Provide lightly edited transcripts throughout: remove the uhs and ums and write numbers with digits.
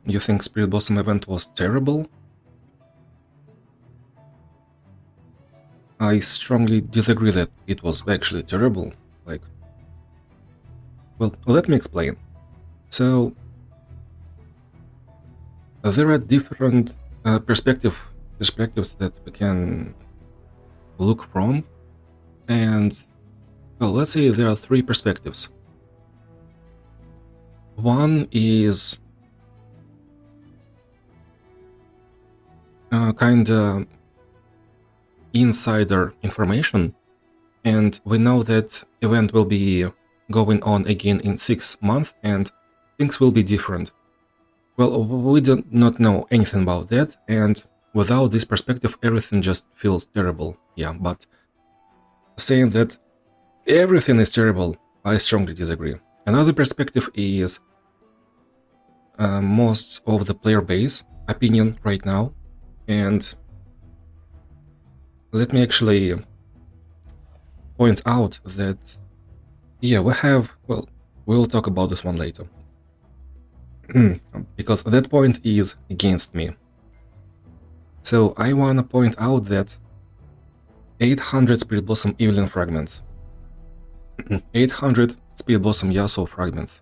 you think Spirit Blossom event was terrible? I strongly disagree that it was actually terrible. Like, well, let me explain. So, there are different perspectives that we can look from, and well, let's say there are three perspectives. One is kinda insider information, and we know that event will be going on again in 6 months and things will be different. Well, we do not know anything about that, and without this perspective everything just feels terrible. Yeah, but saying that everything is terrible, I strongly disagree. Another perspective is most of the player base opinion right now, and let me actually point out that, yeah, we have, well, we'll talk about this one later. Because that point is against me. So I wanna point out that 800 Spirit Blossom Evelyn fragments, 800 Spirit Blossom Yasuo fragments,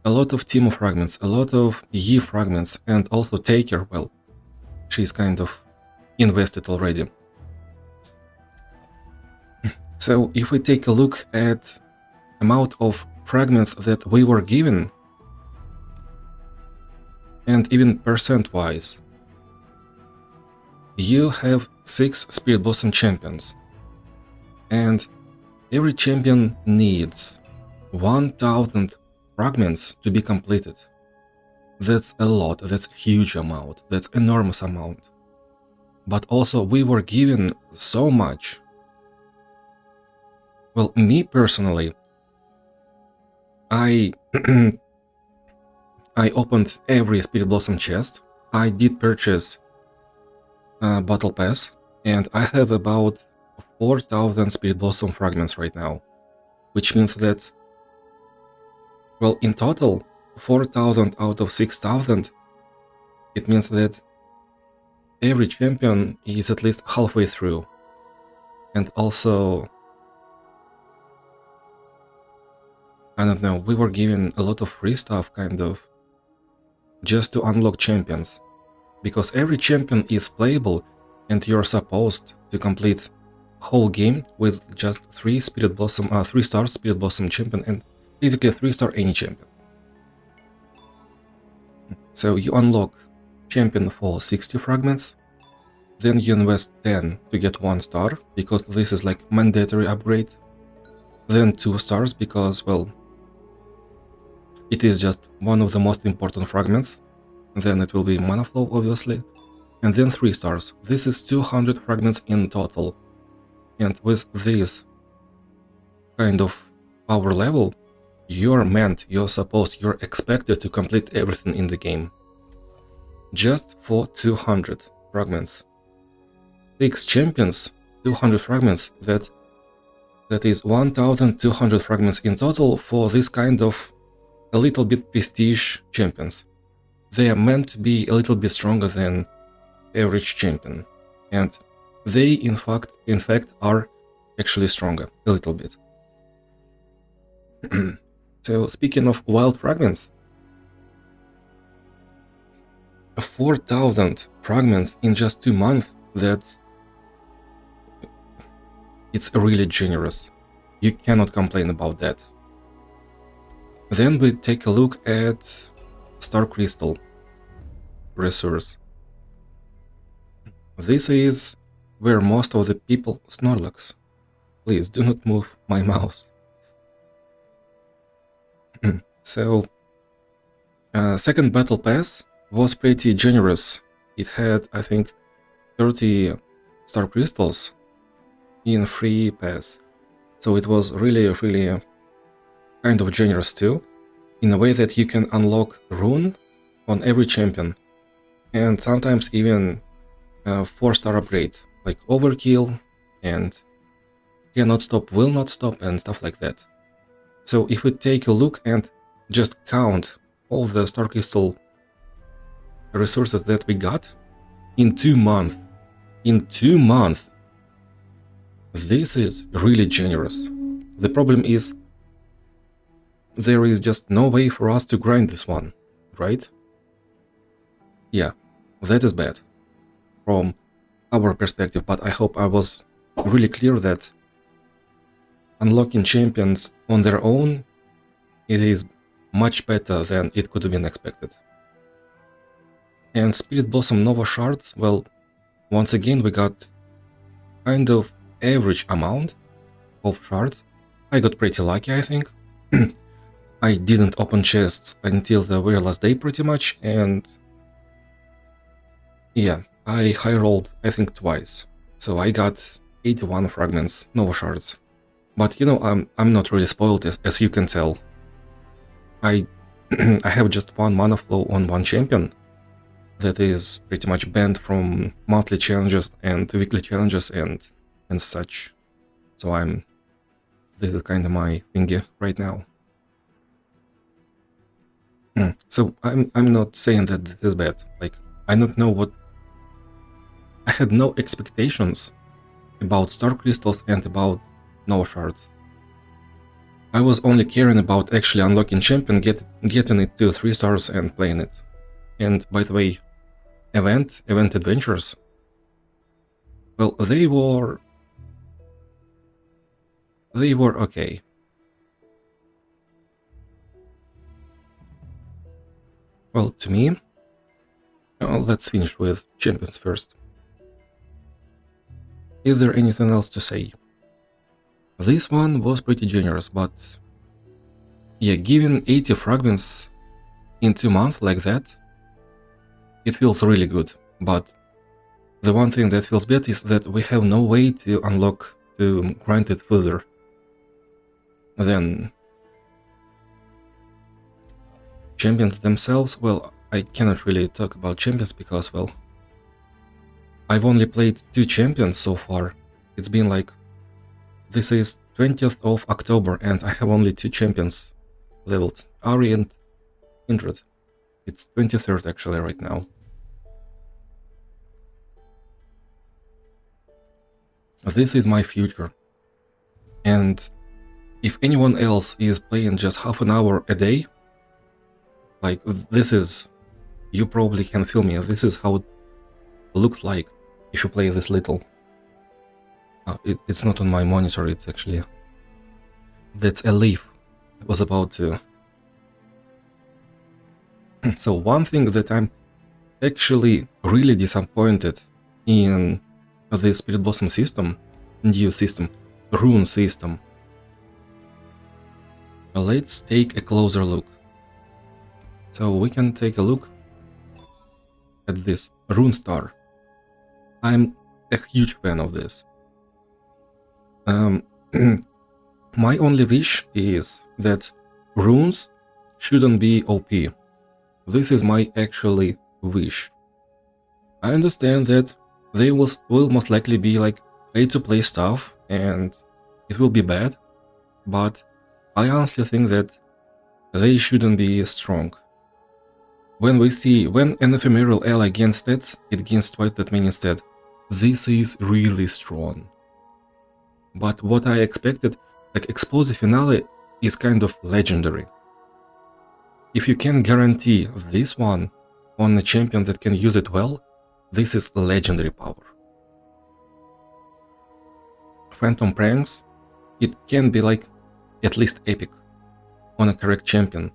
a lot of Timo fragments, a lot of Yi fragments, and also Taker, well, she's kind of invested already. So if we take a look at amount of fragments that we were given, and even percent-wise, you have 6 Spirit Blossom champions, and every champion needs 1000 fragments to be completed. That's a lot, that's a huge amount, that's enormous amount. But also we were given so much. Well, me personally, I opened every Spirit Blossom chest. I did purchase Battle Pass, and I have about 4000 Spirit Blossom fragments right now, which means that, well, in total, 4000 out of 6000, it means that every champion is at least halfway through. And also, I don't know, we were given a lot of free stuff, kind of, just to unlock champions. Because every champion is playable, and you're supposed to complete whole game with just 3 Spirit Blossom, 3-star Spirit Blossom champion, and basically 3-star any champion. So you unlock champion for 60 fragments, then you invest 10 to get 1 star, because this is like mandatory upgrade, then 2 stars because, well, it is just one of the most important fragments, then it will be mana flow obviously, and then 3 stars. This is 200 fragments in total, and with this kind of power level, you're expected to complete everything in the game. Just for 200 fragments. 6 champions, 200 fragments, that is 1200 fragments in total for this kind of a little bit prestige champions. They are meant to be a little bit stronger than average champion, and they in fact are actually stronger a little bit. So speaking of wild fragments, 4000 fragments in just 2 months, it's really generous. You cannot complain about that. Then we take a look at Star Crystal resource. This is where most of the people... Snorlax, please do not move my mouse. So, second battle pass was pretty generous. It had, I think, 30 Star Crystals in free pass. So it was really kind of generous too, in a way that you can unlock rune on every champion, and sometimes even 4-star upgrade, like overkill and cannot stop, will not stop, and stuff like that. So if we take a look and just count all the Star Crystal resources that we got in 2 months. In 2 months! This is really generous. The problem is, there is just no way for us to grind this one, right? Yeah, that is bad from our perspective, but I hope I was really clear that unlocking champions on their own, it is much better than it could have been expected. And Spirit Blossom Nova Shards, well, once again we got kind of average amount of shards. I got pretty lucky, I think. I didn't open chests until the very last day pretty much, and yeah, I high rolled I think twice. So I got 81 fragments, Nova Shards. But you know, I'm not really spoiled as you can tell. I I have just one mana flow on one champion that is pretty much banned from monthly challenges and weekly challenges and such. So this is kind of my thingy right now. So I'm not saying that this is bad. Like, I don't know what... I had no expectations about Star Crystals and about Nova Shards. I was only caring about actually unlocking champion, getting it to 3 stars and playing it. And by the way, event adventures, well, they were okay. Well, to me, let's finish with champions first. Is there anything else to say? This one was pretty generous, but yeah, giving 80 fragments in 2 months like that, it feels really good. But the one thing that feels bad is that we have no way to unlock, to grind it further. Then champions themselves, well, I cannot really talk about champions because, well, I've only played 2 champions so far. It's been like, this is 20th of October and I have only 2 champions leveled, Ari and Kindred. It's 23rd actually right now. This is my future. And if anyone else is playing just half an hour a day, like, this is... you probably can feel me, this is how it looks like if you play this little. It's not on my monitor, it's actually... that's a leaf. I was about to... So one thing that I'm actually really disappointed in the Spirit Blossom system, new system, rune system. Let's take a closer look. So we can take a look at this rune star. I'm a huge fan of this. My only wish is that runes shouldn't be OP. This is my actually wish. I understand that they will most likely be like pay-to-play stuff and it will be bad, but I honestly think that they shouldn't be strong. When an ephemeral ally gains stats, it gains twice that many instead. This is really strong. But what I expected, like Explosive Finale, is kind of legendary. If you can guarantee this one on a champion that can use it well, this is legendary power. Phantom Pranks, it can be like at least epic on a correct champion.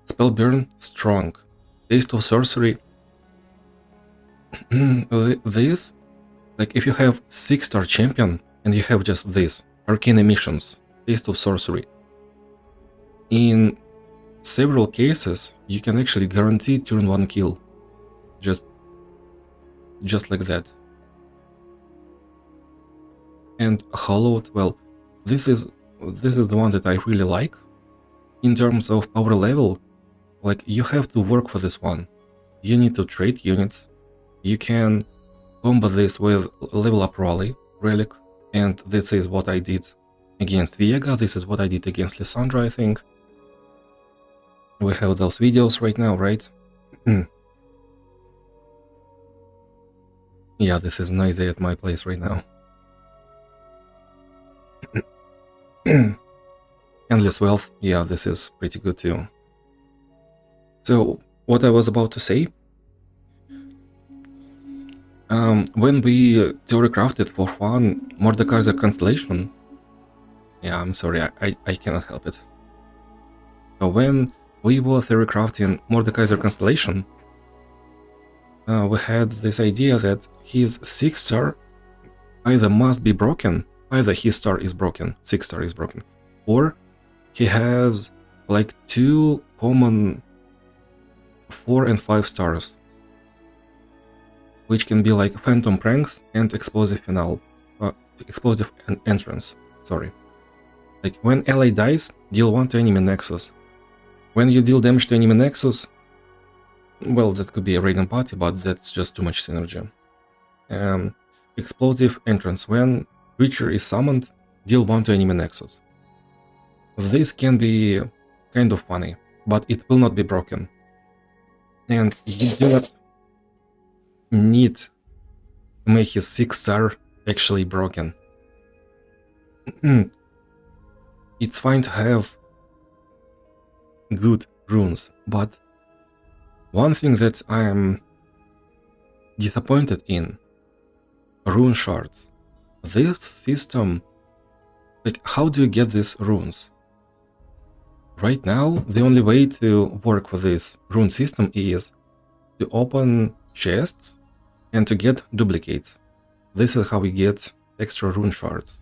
Spell Burn, strong. Taste of Sorcery, this, like if you have 6-star champion and you have just this, Arcane Emissions, Taste of Sorcery, in several cases you can actually guarantee turn 1 kill, just like that. And Hollowed, well, this is the one that I really like. In terms of power level, like, you have to work for this one. You need to trade units. You can combo this with level up relic, and this is what I did against Viega. This is what I did against Lissandra, I think. We have those videos right now, right? Yeah, this is noisy at my place right now. Endless wealth, yeah, this is pretty good too. So, what I was about to say, when we theory crafted for fun Mordekaiser constellation, yeah, I'm sorry, I cannot help it. So when we were theory crafting Mordekaiser constellation, we had this idea that his 6-star either must be broken, either his star is broken, 6-star is broken, or he has like 2 common 4 and 5 stars, which can be like Phantom Pranks and Explosive Finale, Explosive Entrance, sorry. Like when ally dies, deal 1 to enemy Nexus. When you deal damage to enemy Nexus, well, that could be a Raiden party, but that's just too much synergy. Explosive Entrance, when creature is summoned, deal 1 to enemy Nexus. This can be kind of funny, but it will not be broken. And you do not need to make his 6-star actually broken. It's fine to have good runes, but one thing that I'm disappointed in, rune shards. This system, like, how do you get these runes? Right now, the only way to work with this rune system is to open chests and to get duplicates. This is how we get extra rune shards.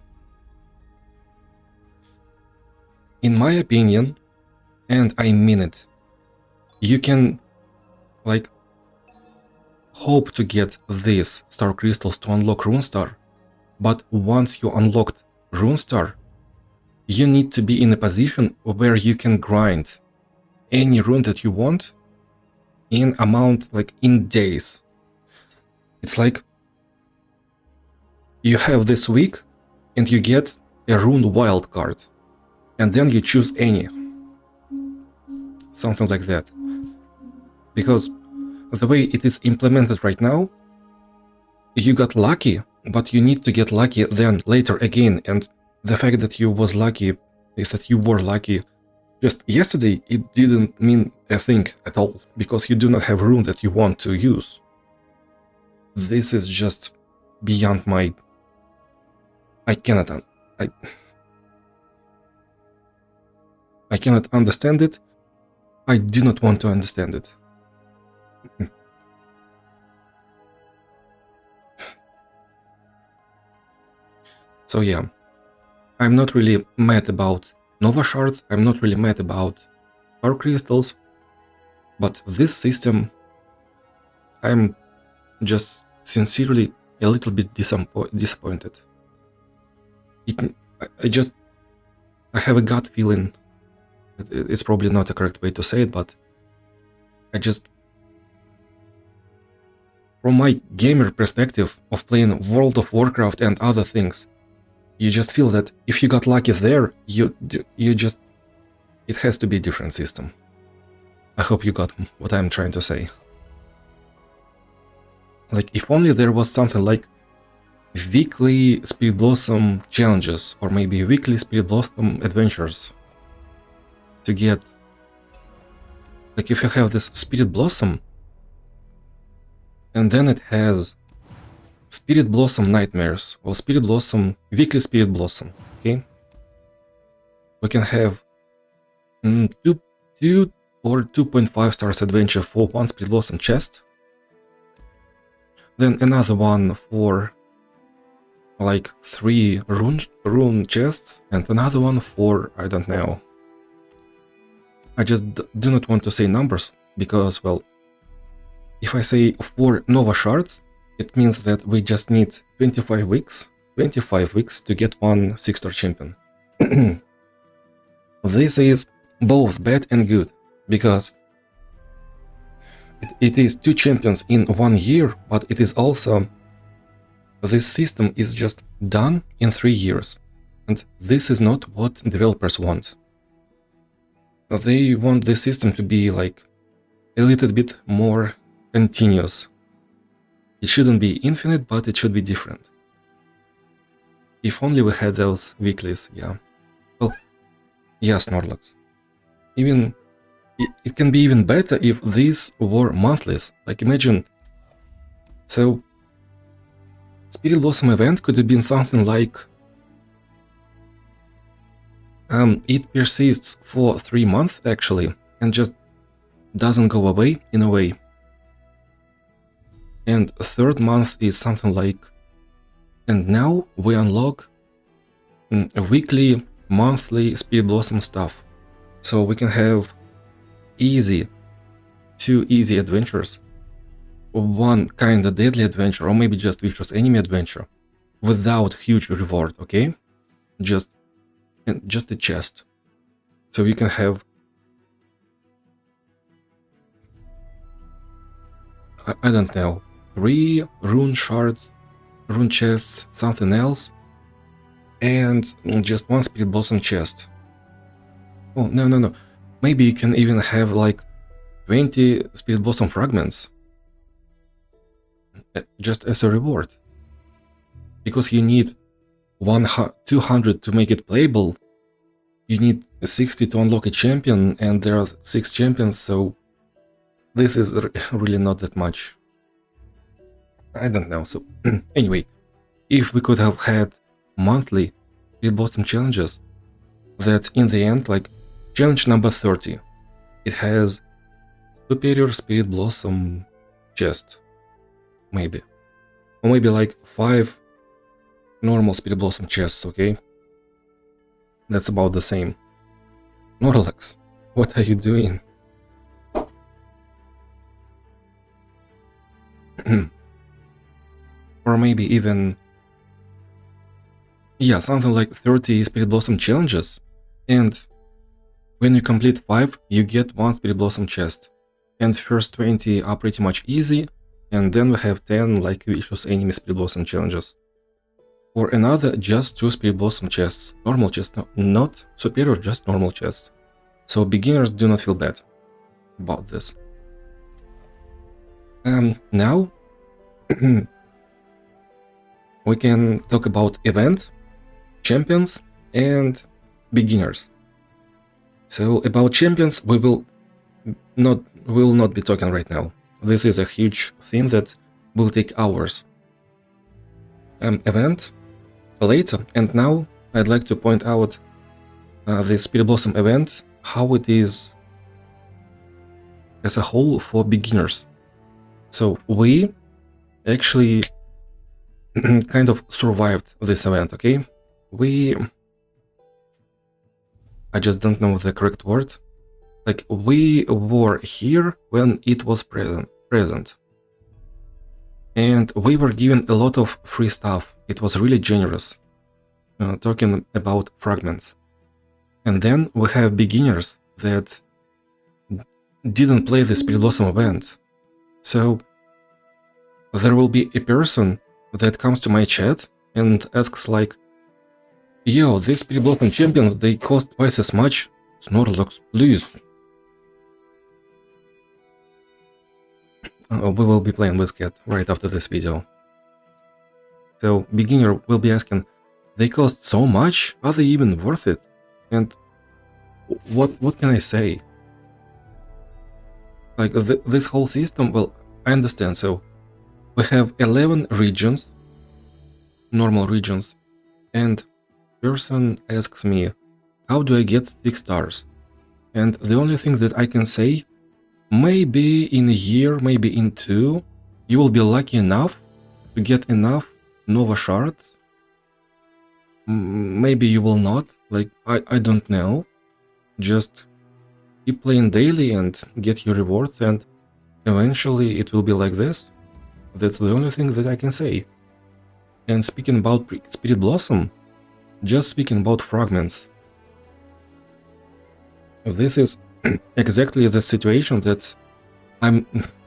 In my opinion, and I mean it, you can like hope to get these star crystals to unlock Rune Star, but once you unlocked Rune Star, you need to be in a position where you can grind any rune that you want in amount, like in days. It's like you have this week and you get a rune wild card, and then you choose any. Something like that. Because the way it is implemented right now, you got lucky, but you need to get lucky then later again, and the fact that you was lucky is that you were lucky just yesterday, it didn't mean a thing at all, because you do not have rune that you want to use. This is just beyond my... I cannot understand it. I do not want to understand it. So yeah, I'm not really mad about Nova Shards, I'm not really mad about Star Crystals, but this system, I'm just sincerely a little bit disappointed. I have a gut feeling, it's probably not the correct way to say it, but from my gamer perspective of playing World of Warcraft and other things, you just feel that if you got lucky there, it has to be a different system. I hope you got what I'm trying to say. Like, if only there was something like weekly Spirit Blossom challenges, or maybe weekly Spirit Blossom adventures to get... Like, if you have this Spirit Blossom, and then it has Spirit Blossom Nightmares, or Spirit Blossom, Weekly Spirit Blossom, okay? We can have 2 or 2.5 stars adventure for 1 Spirit Blossom chest, then another one for like 3 rune chests, and another one for, I don't know. I just do not want to say numbers, because, well, if I say 4 Nova Shards, it means that we just need 25 weeks to get 1 6-star champion. This is both bad and good, because it is 2 champions in 1 year, but it is also... This system is just done in 3 years, and this is not what developers want. They want the system to be like a little bit more continuous. It shouldn't be infinite, but it should be different. If only we had those weeklies, yeah. Well, yeah, Snorlax. Even it can be even better if these were monthlies. Like imagine, so Spirit Blossom event could have been something like it persists for 3 months actually, and just doesn't go away in a way. And a third month is something like, and now we unlock a weekly, monthly Spirit Blossom stuff. So we can have two easy adventures, one kinda deadly adventure, or maybe just vicious enemy adventure, without huge reward, okay? Just a chest. So you can have, I don't know, 3 rune shards, rune chests, something else, and just 1 Spirit Blossom chest. Oh, no. Maybe you can even have like 20 Spirit Blossom fragments, just as a reward. Because you need 200 to make it playable, you need 60 to unlock a champion, and there are 6 champions, so this is really not that much. I don't know, so anyway, if we could have had monthly Spirit Blossom challenges, that in the end, like challenge number 30, it has superior Spirit Blossom chest, maybe. Or maybe like 5 normal Spirit Blossom chests, okay? That's about the same. Snorlax, what are you doing? Or maybe even, yeah, something like 30 Spirit Blossom challenges, and when you complete 5, you get 1 Spirit Blossom chest. And first 20 are pretty much easy, and then we have 10 like vicious enemy Spirit Blossom challenges. Or another, just 2 Spirit Blossom chests, normal chests, not superior, just normal chests. So beginners do not feel bad about this. Now we can talk about event, champions, and beginners. So about champions, we will not be talking right now. This is a huge thing that will take hours. Event later, and now I'd like to point out the Spirit Blossom event, how it is as a whole for beginners. So we actually kind of survived this event, okay? I just don't know the correct word. Like, we were here when it was present. And we were given a lot of free stuff. It was really generous. Talking about fragments. And then we have beginners that didn't play the Spirit Blossom event. So there will be a person that comes to my chat and asks like, yo, these Spirit Blossom champions, they cost twice as much. Snorlax, please. We will be playing with Cat right after this video. So beginner will be asking, they cost so much? Are they even worth it? And what can I say? Like this whole system, well, I understand. So we have 11 regions, normal regions, and person asks me, how do I get 6 stars? And the only thing that I can say, maybe in a year, maybe in 2, you will be lucky enough to get enough Nova shards. Maybe you will not, like, I don't know. Just keep playing daily and get your rewards, and eventually it will be like this. That's the only thing that I can say. And speaking about Spirit Blossom, just speaking about fragments, this is exactly the situation that I'm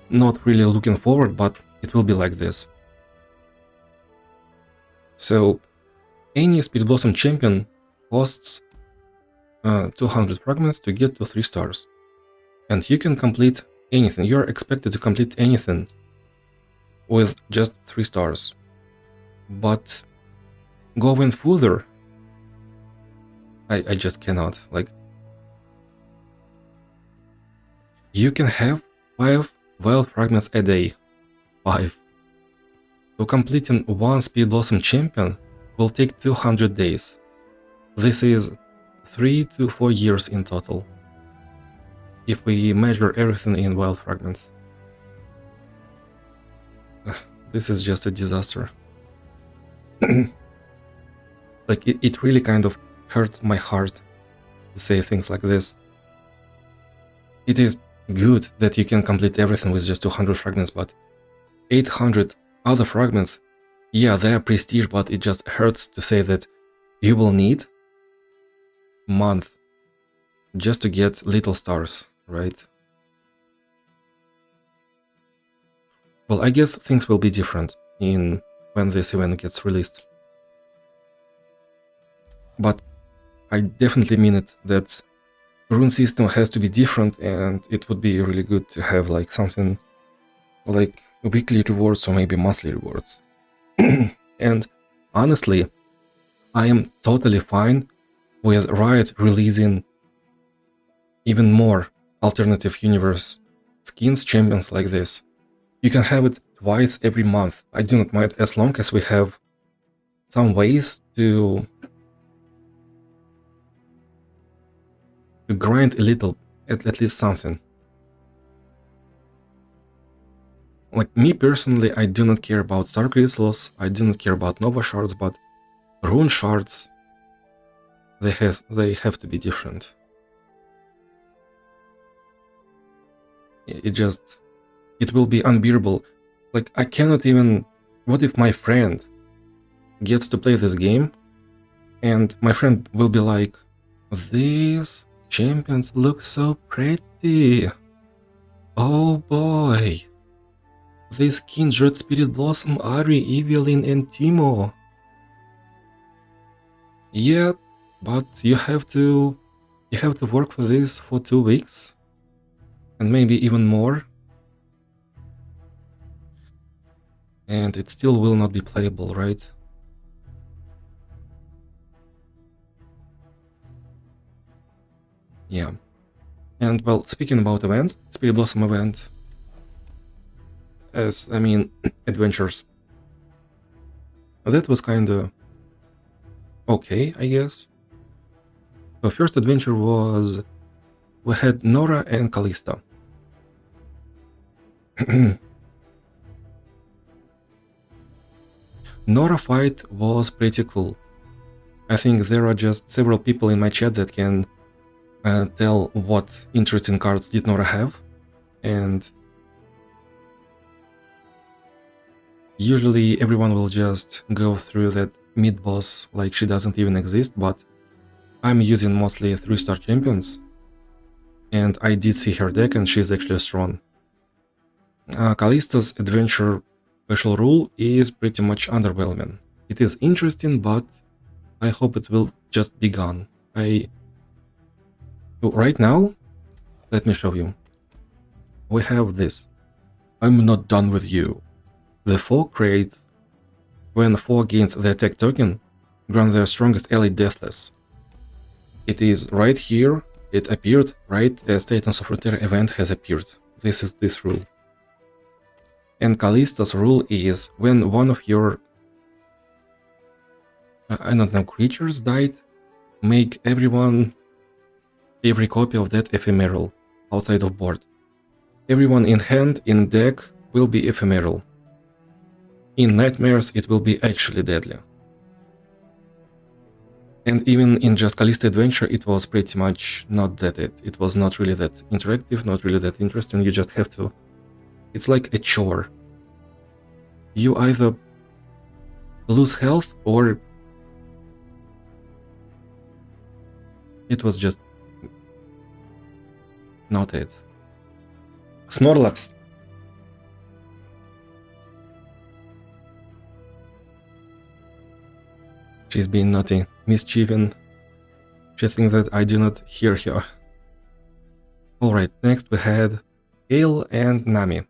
not really looking forward, but it will be like this. So any Spirit Blossom champion costs 200 fragments to get to 3 stars. And you can complete anything. You're expected to complete anything with just 3 stars. But going further, I just cannot. Like, you can have 5 wild fragments a day. 5. So completing one Speed Blossom champion will take 200 days. This is 3 to 4 years in total, if we measure everything in wild fragments. This is just a disaster. Like, it really kind of hurts my heart to say things like this. It is good that you can complete everything with just 200 fragments, but 800 other fragments, yeah, they are prestige, but it just hurts to say that you will need a month just to get little stars, right? Well, I guess things will be different when this event gets released. But I definitely mean it, that rune system has to be different, and it would be really good to have like something like weekly rewards or maybe monthly rewards. And honestly, I am totally fine with Riot releasing even more alternative universe skins, champions like this. You can have it twice every month. I do not mind, as long as we have some ways to grind a little, at least something. Like, me personally, I do not care about Star Crystals, I do not care about Nova Shards, but Rune Shards, they have to be different. It will be unbearable. Like, I cannot even... What if my friend gets to play this game, and my friend will be like, these champions look so pretty. Oh boy. This Kindred, Spirit Blossom, Ari, Evelyn, and Timo. Yeah, but you have to work for this for 2 weeks, and maybe even more, and it still will not be playable, right? Yeah. And well, speaking about event, Spirit Blossom event, adventures, that was kinda okay, I guess. The first adventure was, we had Nora and Callista. Nora fight was pretty cool. I think there are just several people in my chat that can tell what interesting cards did Nora have, and usually everyone will just go through that mid-boss like she doesn't even exist, but I'm using mostly 3-star champions, and I did see her deck and she's actually strong. Callista's adventure special rule is pretty much underwhelming. It is interesting, but I hope it will just be gone. So right now, let me show you. We have this. I'm not done with you. The 4 crates, when 4 gains the attack token, grant their strongest ally deathless. It is right here. It appeared right as Titans of Runeterra event has appeared. This is this rule. And Callista's rule is, when one of your creatures died, make every copy of that ephemeral outside of board. Everyone in hand, in deck, will be ephemeral. In nightmares, it will be actually deadly. And even in just Callista Adventure, it was pretty much not that it was not really that interactive, not really that interesting. You just have to... It's like a chore. You either lose health or... It was just... not it. Snorlax. She's being naughty, mischieving. She thinks that I do not hear her. Alright, next we had Gale and Nami.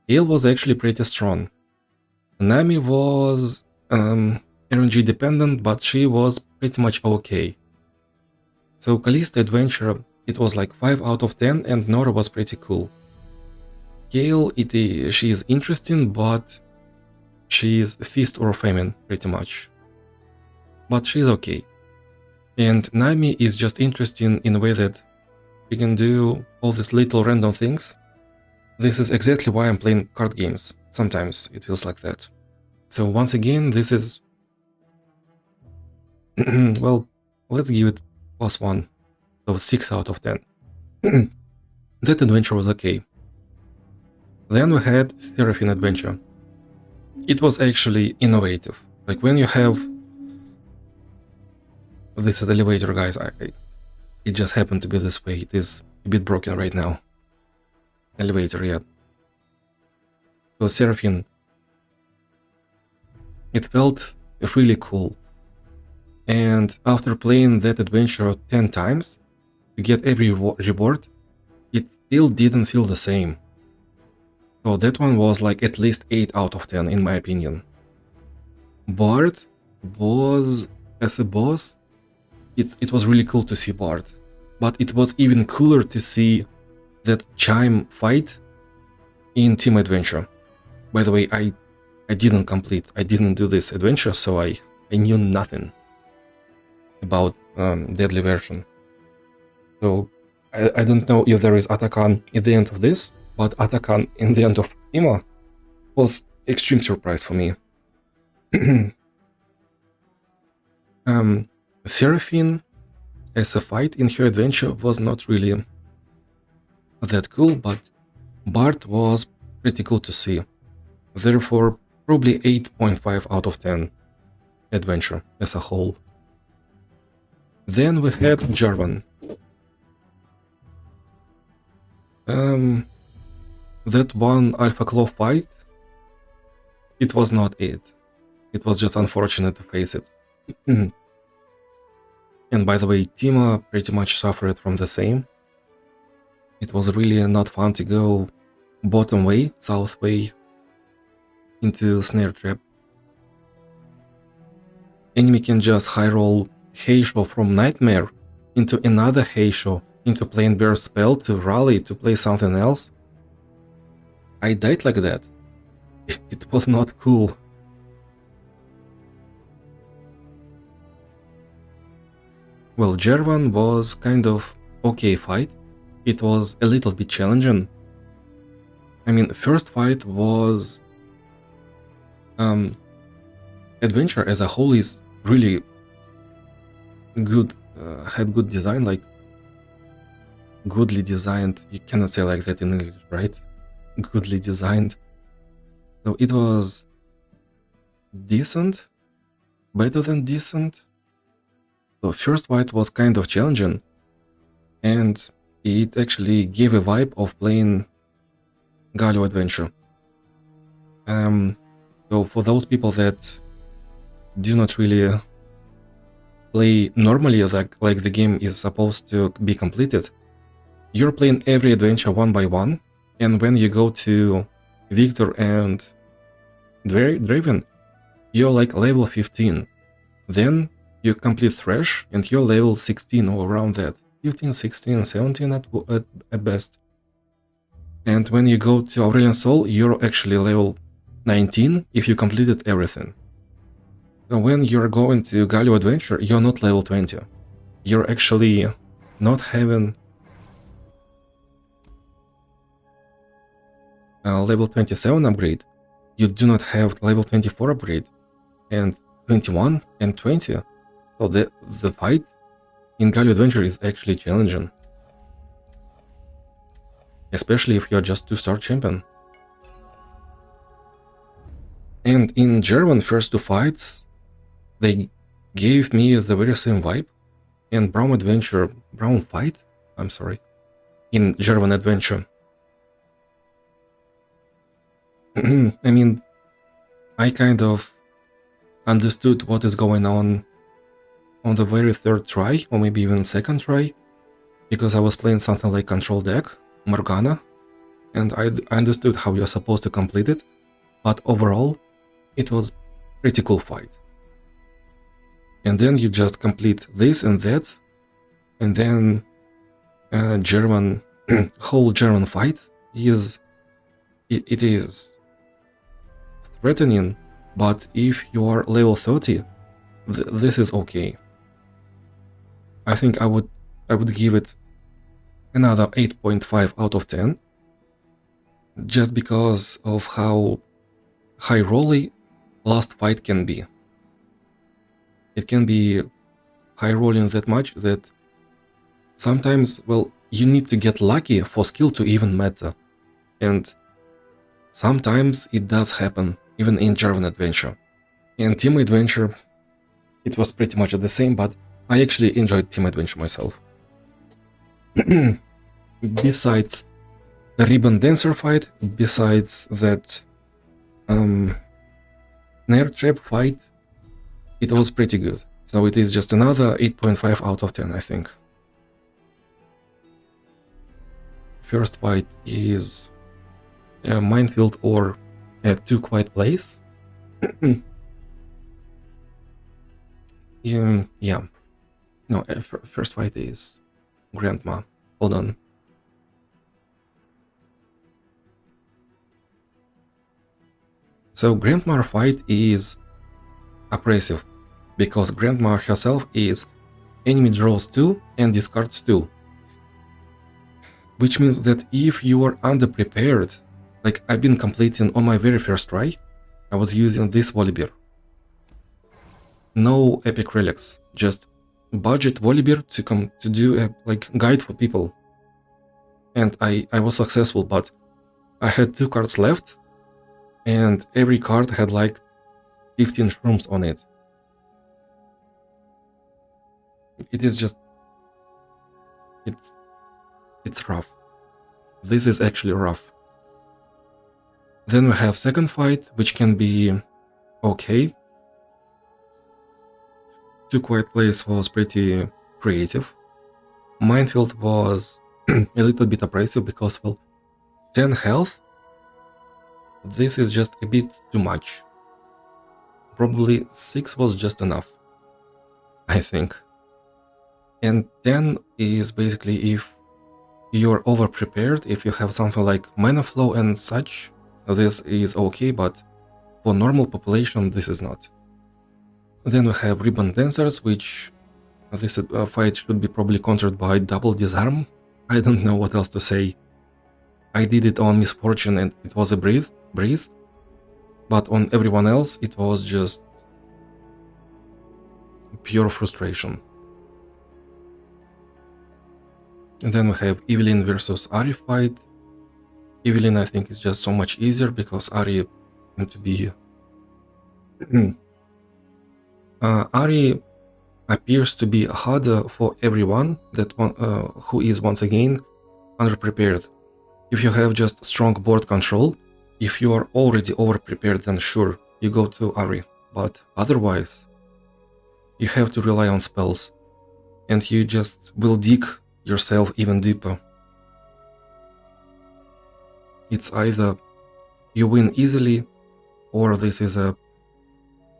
Gale was actually pretty strong. Nami was RNG dependent, but she was pretty much okay. So Callisto Adventure, it was like 5 out of 10, and Nora was pretty cool. Gale, she is interesting, but she is feast or famine, pretty much. But she's okay. And Nami is just interesting in a way that she can do all these little random things. This is exactly why I'm playing card games. Sometimes it feels like that. So once again, this is... well, let's give it +1. So 6 out of 10. That adventure was okay. Then we had Seraphine Adventure. It was actually innovative. Like when you have... This is the elevator, guys. It just happened to be this way. It is a bit broken right now. Elevator, yeah. So Seraphine, it felt really cool. And after playing that adventure 10 times, to get every reward, it still didn't feel the same. So that one was like at least 8 out of 10 in my opinion. Bard was, as a boss, it was really cool to see Bard. But it was even cooler to see that Chime fight in Team Adventure. By the way, I didn't do this adventure, so I knew nothing about Deadly Version. So I don't know if there is Atakan at the end of this, but Atakan in the end of Ima was extreme surprise for me. Seraphine as a fight in her adventure was not really that cool, but Bard was pretty cool to see. Therefore, probably 8.5 out of 10 adventure as a whole. Then we had Jarvan. That one Alpha Claw fight, it was not it. It was just unfortunate to face it. And by the way, Tima pretty much suffered from the same. It was really not fun to go bottom way, south way, into snare trap. Enemy can just high roll Heisho from Nightmare into another Heisho, into playing Burst spell to rally to play something else. I died like that. It was not cool. Well, Jarvan was kind of okay fight. It was a little bit challenging. I mean, first fight was... adventure as a whole is really good, had good design, like goodly designed. You cannot say like that in English, right? Goodly designed. So it was decent, better than decent. So first fight was kind of challenging, and it actually gave a vibe of playing Galio Adventure. So for those people that do not really play normally, like the game is supposed to be completed, you're playing every adventure one by one, and when you go to Victor and Draven, you're like level 15. Then you complete Thresh and you're level 16 or around that. 15, 16, 17 at best. And when you go to Aurelian Soul, you're actually level 19 if you completed everything. So when you're going to Galio Adventure, you're not level 20. You're actually not having a level 27 upgrade. You do not have level 24 upgrade, and 21 and 20. So the fight in Galio Adventure is actually challenging. Especially if you're just 2-star champion. And in Jarvan first 2 fights, they gave me the very same vibe. And Brown fight, I'm sorry, in Jarvan Adventure. I mean, I kind of understood what is going on on the very third try, or maybe even second try, because I was playing something like control deck, Morgana, and I understood how you're supposed to complete it, but overall, it was pretty cool fight. And then you just complete this and that, and then German whole German fight is it is threatening, but if you are level 30, this is okay. I think I would give it another 8.5 out of 10, just because of how high rolly last fight can be. It can be high rolling that much that sometimes, well, you need to get lucky for skill to even matter. And sometimes it does happen, even in German Adventure. And Team Adventure, it was pretty much the same, but I actually enjoyed Team Adventure myself. Besides the Ribbon Dancer fight, besides that Snare Trap fight, it was pretty good. So it is just another 8.5 out of 10, I think. First fight is a Minefield or a Too Quiet Place. Yeah. No, first fight is Grandma. Hold on. So Grandma fight is oppressive, because Grandma herself is enemy draws 2 and discards 2. Which means that if you are underprepared, like I've been completing on my very first try, I was using this Volibear. No epic relics, just budget Volibear to do a like guide for people. And I was successful, but I had 2 cards left, and every card had like 15 shrooms on it. It is just... It's rough. This is actually rough. Then we have second fight, which can be okay. Too Quiet Place was pretty creative. Minefield was a little bit oppressive because, well, 10 health, this is just a bit too much. Probably 6 was just enough, I think. And 10 is basically if you're over-prepared, if you have something like mana flow and such, this is okay, but for normal population, this is not. Then we have Ribbon Dancers, which this fight should be probably countered by double disarm. I don't know what else to say. I did it on Misfortune and it was a breeze, but on everyone else it was just pure frustration. And then we have Evelyn versus Ari fight. Evelyn, I think, is just so much easier because Ari seemed to be... Ari appears to be harder for everyone that who is once again underprepared. If you have just strong board control, if you are already overprepared, then sure, you go to Ari. But otherwise, you have to rely on spells, and you just will dig yourself even deeper. It's either you win easily, or this is a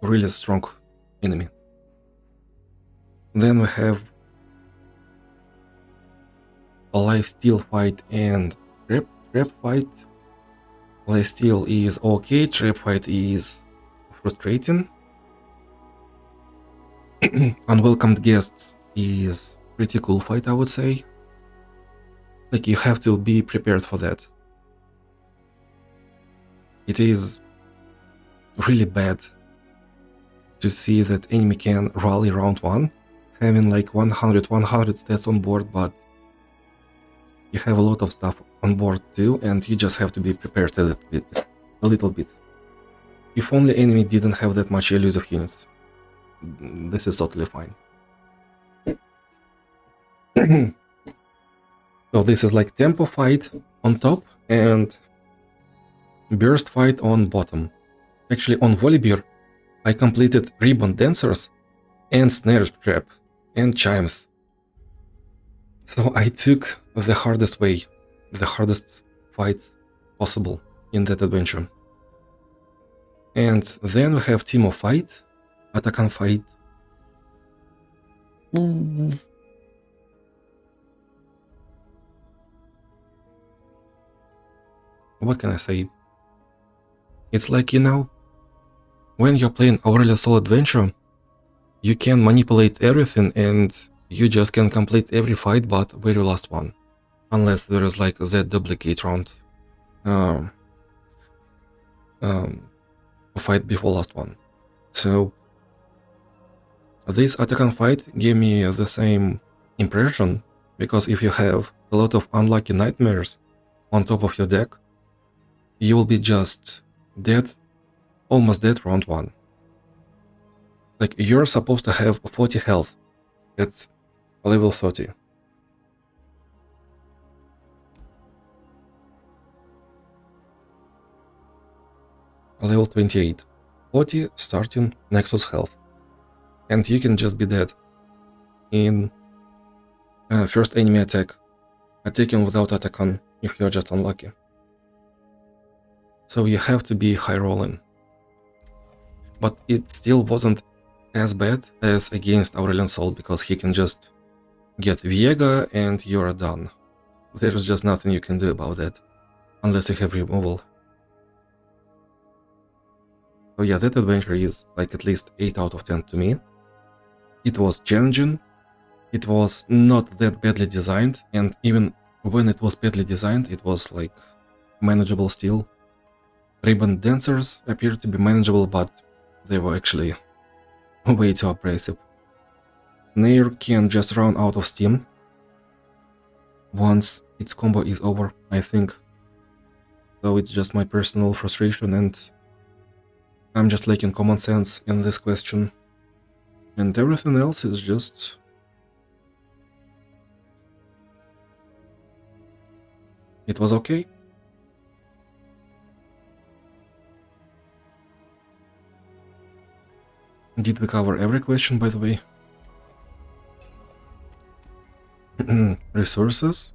really strong enemy. Then we have a lifesteal fight and trap fight. Lifesteal is okay, trap fight is frustrating. Unwelcomed guests is pretty cool fight, I would say. Like, you have to be prepared for that. It is really bad to see that enemy can rally round 1, having like 100 stats on board, but you have a lot of stuff on board too, and you just have to be prepared a little bit. If only enemy didn't have that much elusive units, this is totally fine. So this is like tempo fight on top and burst fight on bottom. Actually, on Volibear, I completed Ribbon Dancers and snare trap, and chimes. So I took the hardest way, the hardest fight possible in that adventure. And then we have Team of Fight, Attack and Fight. What can I say? It's like, you know, when you're playing Aurelia Soul Adventure, you can manipulate everything and you just can complete every fight but very last one. Unless there is like that duplicate round. Fight before last one. So this attack and fight gave me the same impression, because if you have a lot of unlucky nightmares on top of your deck, you will be just dead, almost dead round 1. Like, you're supposed to have 40 health at level 30. Level 28. 40 starting Nexus health. And you can just be dead in first enemy attack, attacking without attack on if you're just unlucky. So you have to be high rolling. But it still wasn't as bad as against Aurelian Soul, because he can just get Viega and you're done. There's just nothing you can do about that, unless you have removal. So yeah, that adventure is like at least 8 out of 10 to me. It was challenging, it was not that badly designed, and even when it was badly designed, it was like manageable still. Ribbon dancers appeared to be manageable, but they were actually way too oppressive. Snare can just run out of steam once its combo is over, I think. So it's just my personal frustration, and I'm just lacking common sense in this question. And everything else is just... it was okay. Did we cover every question, by the way? Resources.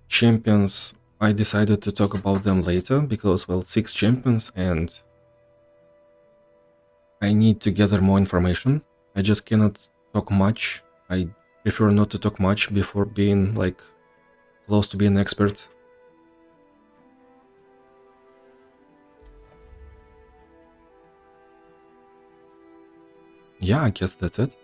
Champions, I decided to talk about them later, because, well, 6 champions and I need to gather more information. I just cannot talk much. I prefer not to talk much before being, like, close to being an expert. Yeah, I guess that's it.